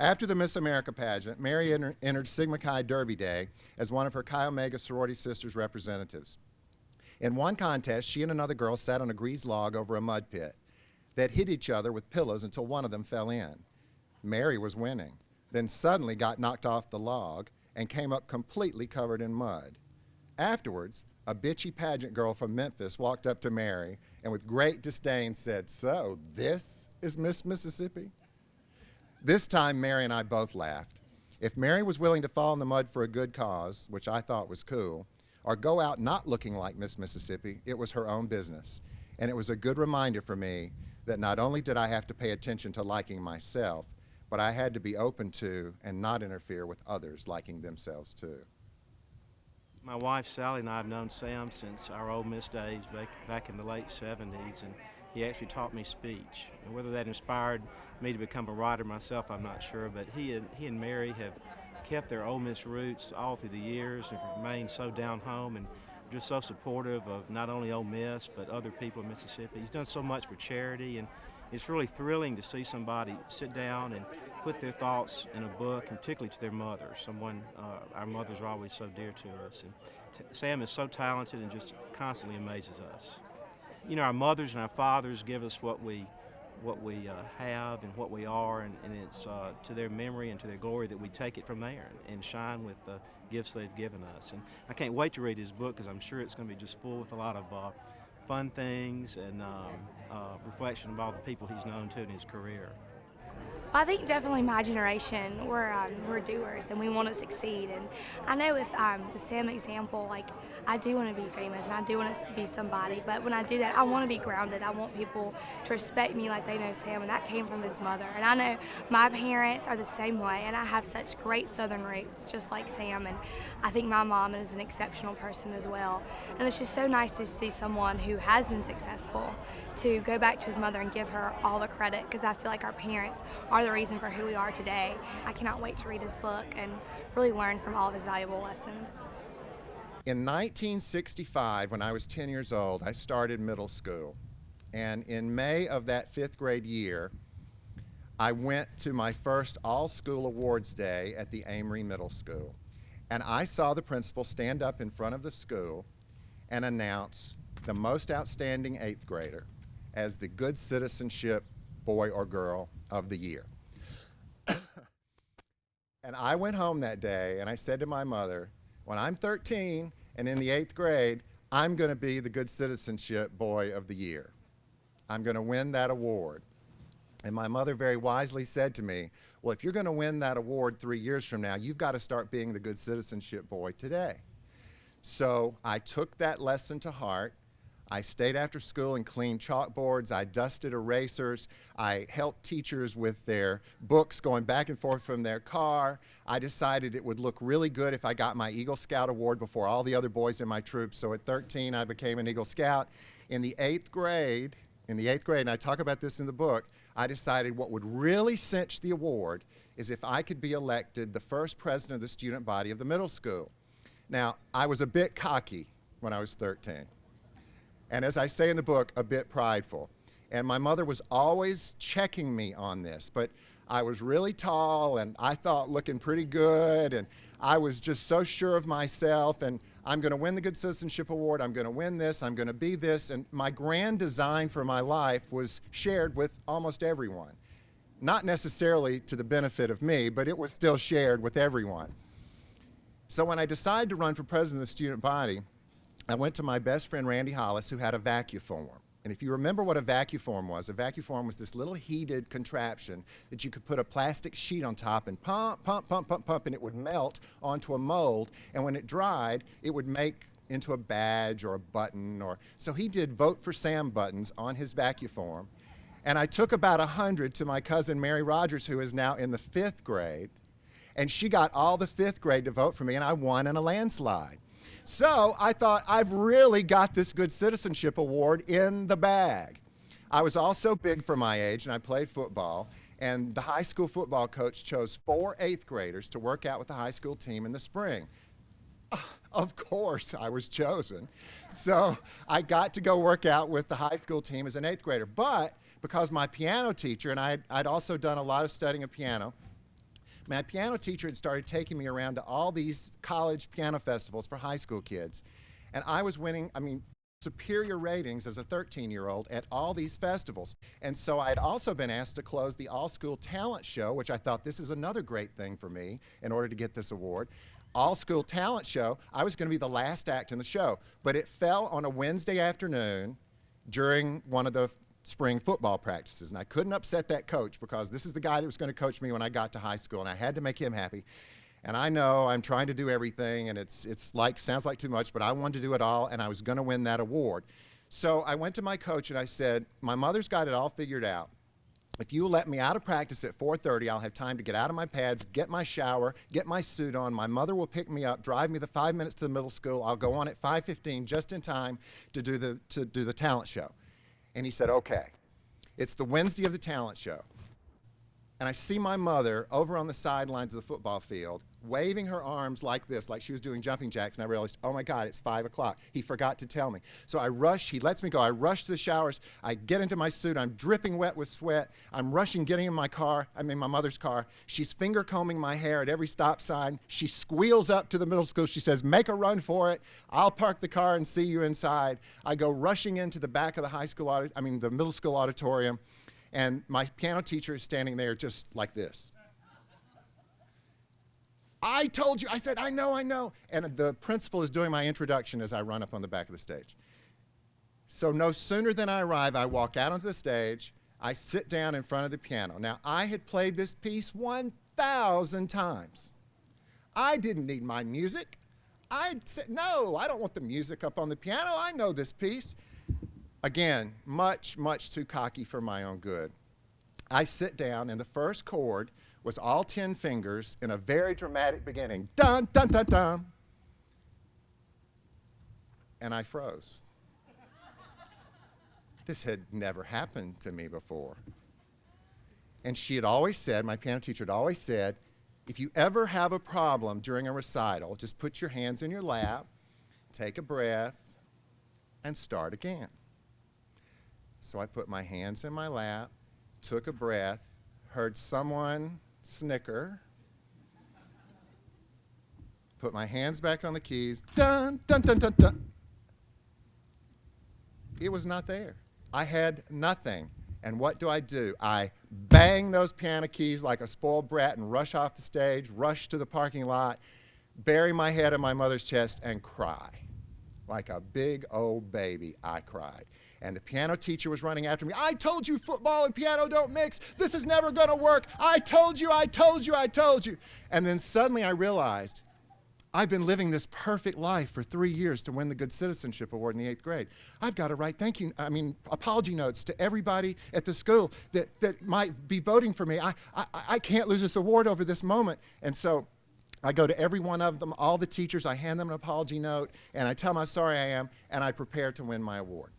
After the Miss America pageant, Mary entered Sigma Chi Derby Day as one of her Chi Omega sorority sisters' representatives. In one contest, she and another girl sat on a greased log over a mud pit. They'd hit each other with pillows until one of them fell in. Mary was winning, then suddenly got knocked off the log and came up completely covered in mud. Afterwards, a bitchy pageant girl from Memphis walked up to Mary and with great disdain said, "So this is Miss Mississippi?" This time, Mary and I both laughed. If Mary was willing to fall in the mud for a good cause, which I thought was cool, or go out not looking like Miss Mississippi, it was her own business. And it was a good reminder for me that not only did I have to pay attention to liking myself, but I had to be open to and not interfere with others liking themselves too. My wife Sally and I have known Sam since our Ole Miss days back in the late 70s, and he actually taught me speech. And whether that inspired me to become a writer myself, I'm not sure, but he and Mary have kept their Ole Miss roots all through the years and remained so down home and just so supportive of not only Ole Miss but other people in Mississippi. He's done so much for charity, and it's really thrilling to see somebody sit down and put their thoughts in a book, and particularly to their mother. Our mothers are always so dear to us. And Sam is so talented and just constantly amazes us. You know, our mothers and our fathers give us what we have and what we are, and it's to their memory and to their glory that we take it from there and shine with the gifts they've given us. And I can't wait to read his book because I'm sure it's going to be just full with a lot of fun things and reflection of all the people he's known to in his career. I think definitely my generation, we're doers and we want to succeed. And I know with the Sam example, like I do want to be famous and I do want to be somebody. But when I do that, I want to be grounded. I want people to respect me like they know Sam, and that came from his mother. And I know my parents are the same way, and I have such great Southern roots, just like Sam. And I think my mom is an exceptional person as well. And it's just so nice to see someone who has been successful to go back to his mother and give her all the credit, because I feel like our parents are the reason for who we are today. I cannot wait to read his book and really learn from all of his valuable lessons. In 1965, when I was 10 years old, I started middle school. And in May of that 5th grade year, I went to my first all-school awards day at the Amory Middle School. And I saw the principal stand up in front of the school and announce the most outstanding 8th grader as the Good Citizenship Boy or Girl of the Year. And I went home that day and I said to my mother, when I'm 13 and in the 8th grade, I'm going to be the Good Citizenship Boy of the Year. I'm going to win that award. And my mother very wisely said to me, well, if you're going to win that award 3 years from now, you've got to start being the Good Citizenship Boy today. So I took that lesson to heart. I stayed after school and cleaned chalkboards. I dusted erasers. I helped teachers with their books going back and forth from their car. I decided it would look really good if I got my Eagle Scout award before all the other boys in my troop. So at 13, I became an Eagle Scout. In the 8th grade, and I talk about this in the book, I decided what would really cinch the award is if I could be elected the first president of the student body of the middle school. Now, I was a bit cocky when I was 13. And as I say in the book, a bit prideful. And my mother was always checking me on this, but I was really tall and I thought looking pretty good, and I was just so sure of myself, and I'm going to win the Good Citizenship Award, I'm going to win this, I'm going to be this, and my grand design for my life was shared with almost everyone. Not necessarily to the benefit of me, but it was still shared with everyone. So when I decided to run for president of the student body, I went to my best friend Randy Hollis, who had a vacuform. And if you remember what a vacuform was this little heated contraption that you could put a plastic sheet on top and pump, pump, pump, pump, pump, and it would melt onto a mold. And when it dried, it would make into a badge or a button. So he did Vote for Sam buttons on his vacuform. And I took about 100 to my cousin Mary Rogers, who is now in the 5th grade. And she got all the 5th grade to vote for me, and I won in a landslide. So I thought, I've really got this Good Citizenship Award in the bag. I was also big for my age, and I played football, and the high school football coach chose 4 8th graders to work out with the high school team in the spring. Of course, I was chosen. So I got to go work out with the high school team as an 8th grader. But because my piano teacher, and I'd also done a lot of studying of piano, My piano teacher had started taking me around to all these college piano festivals for high school kids. And I was winning, superior ratings as a 13-year-old at all these festivals. And so I had also been asked to close the all-school talent show, which I thought this is another great thing for me in order to get this award. All-school talent show, I was going to be the last act in the show, but it fell on a Wednesday afternoon during one of the spring football practices, and I couldn't upset that coach because this is the guy that was going to coach me when I got to high school, and I had to make him happy. And I know I'm trying to do everything, and it's like, sounds like too much, but I wanted to do it all, and I was going to win that award. So I went to my coach and I said, my mother's got it all figured out. If you let me out of practice at 4:30, I'll have time to get out of my pads, get my shower, get my suit on. My mother will pick me up, drive me the 5 minutes to the middle school. I'll go on at 5:15 just in time to do the talent show. And he said, okay. It's the Wednesday of the talent show. And I see my mother over on the sidelines of the football field waving her arms like this, like she was doing jumping jacks, and I realized, oh my God, it's 5 o'clock. He forgot to tell me. So I rush, he lets me go. I rush to the showers. I get into my suit. I'm dripping wet with sweat. I'm rushing, getting in my mother's car. She's finger combing my hair at every stop sign. She squeals up to the middle school. She says, make a run for it. I'll park the car and see you inside. I go rushing into the back of the middle school auditorium, and my piano teacher is standing there just like this. I told you. I said, I know. And the principal is doing my introduction as I run up on the back of the stage. So no sooner than I arrive, I walk out onto the stage. I sit down in front of the piano. Now, I had played this piece 1,000 times. I didn't need my music. I said, no, I don't want the music up on the piano. I know this piece. Again, much, much too cocky for my own good. I sit down, and the first chord was all 10 fingers in a very dramatic beginning. Dun, dun, dun, dun. And I froze. This had never happened to me before. And she had always said, my piano teacher had always said, if you ever have a problem during a recital, just put your hands in your lap, take a breath, and start again. So I put my hands in my lap, took a breath, heard someone snicker, put my hands back on the keys, dun, dun, dun, dun, dun. It was not there. I had nothing. And what do? I bang those piano keys like a spoiled brat and rush off the stage, rush to the parking lot, bury my head in my mother's chest, and cry. Like a big old baby, I cried. And the piano teacher was running after me. I told you football and piano don't mix. This is never going to work. I told you. And then suddenly I realized I've been living this perfect life for 3 years to win the Good Citizenship Award in the 8th grade. I've got to write apology notes to everybody at the school that might be voting for me. I can't lose this award over this moment. And so I go to every one of them, all the teachers, I hand them an apology note, and I tell them how sorry I am, and I prepare to win my award.